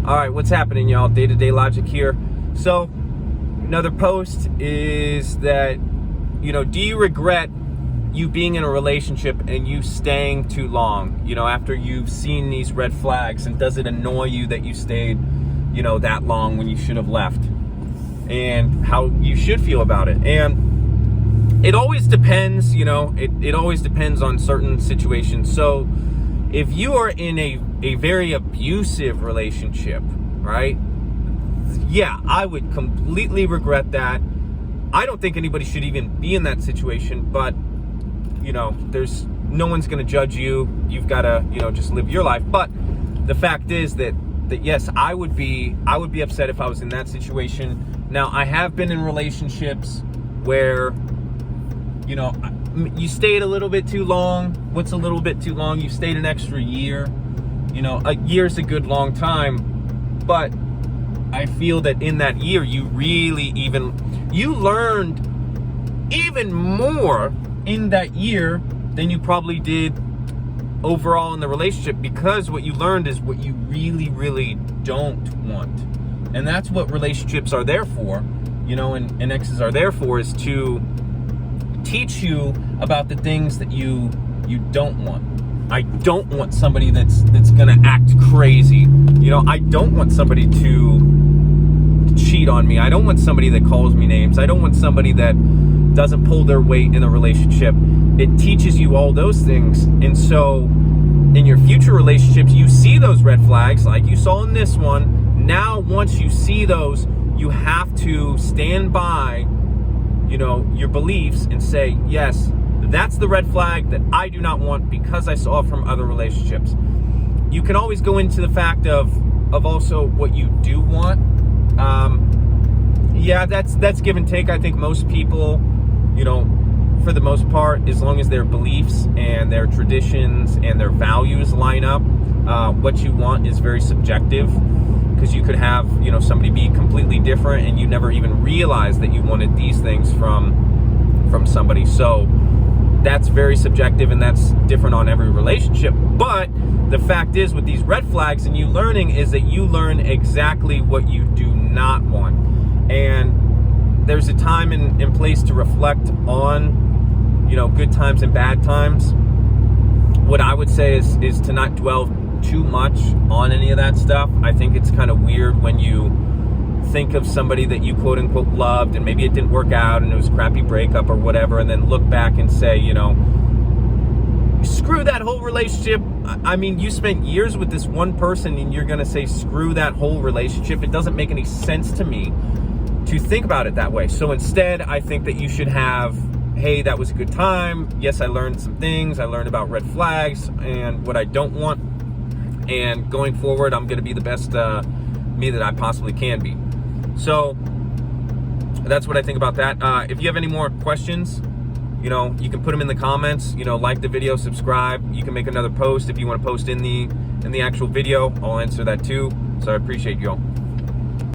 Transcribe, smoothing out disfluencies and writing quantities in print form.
All right, what's happening, y'all? Day-to-day logic here. So, another post is that, do you regret you being in a relationship and you staying too long, after you've seen these red flags, and does it annoy you that you stayed, that long when you should have left, and how you should feel about it? And it always depends, it always depends on certain situations. So if you are in a very abusive relationship, right? Yeah, I would completely regret that. I don't think anybody should even be in that situation, but there's no one's going to judge you. You've got to, just live your life. But the fact is that yes, I would be upset if I was in that situation. Now, I have been in relationships where, you stayed a little bit too long. What's a little bit too long? You stayed an extra year. A year's a good long time, but I feel that in that year, you learned even more in that year than you probably did overall in the relationship, because what you learned is what you really, really don't want. And that's what relationships are there for, and exes are there for, is to teach you about the things that you don't want. I don't want somebody that's gonna act crazy. I don't want somebody to cheat on me. I don't want somebody that calls me names. I don't want somebody that doesn't pull their weight in a relationship. It teaches you all those things. And so in your future relationships, you see those red flags like you saw in this one. Now, once you see those, you have to stand by, your beliefs and say, yes, that's the red flag that I do not want because I saw it from other relationships. You can always go into the fact of also what you do want. Yeah, that's give and take. I think most people, for the most part, as long as their beliefs and their traditions and their values line up, what you want is very subjective, because you could have, somebody be completely different and you never even realize that you wanted these things from somebody. So that's very subjective, and that's different on every relationship. But the fact is, with these red flags and you learning, is that you learn exactly what you do not want. And there's a time and place to reflect on, good times and bad times. What I would say is to not dwell too much on any of that stuff. I think it's kind of weird when you think of somebody that you quote unquote loved, and maybe it didn't work out and it was a crappy breakup or whatever, and then look back and say, screw that whole relationship. I mean, you spent years with this one person and you're going to say screw that whole relationship. It doesn't make any sense to me to think about it that way. So instead, I think that you should have, hey, that was a good time. Yes, I learned some things. I learned about red flags and what I don't want. And going forward, I'm going to be the best me that I possibly can be. So that's what I think about that. If you have any more questions, you can put them in the comments. Like the video, subscribe. You can make another post if you want to post in the actual video. I'll answer that too. So I appreciate you all.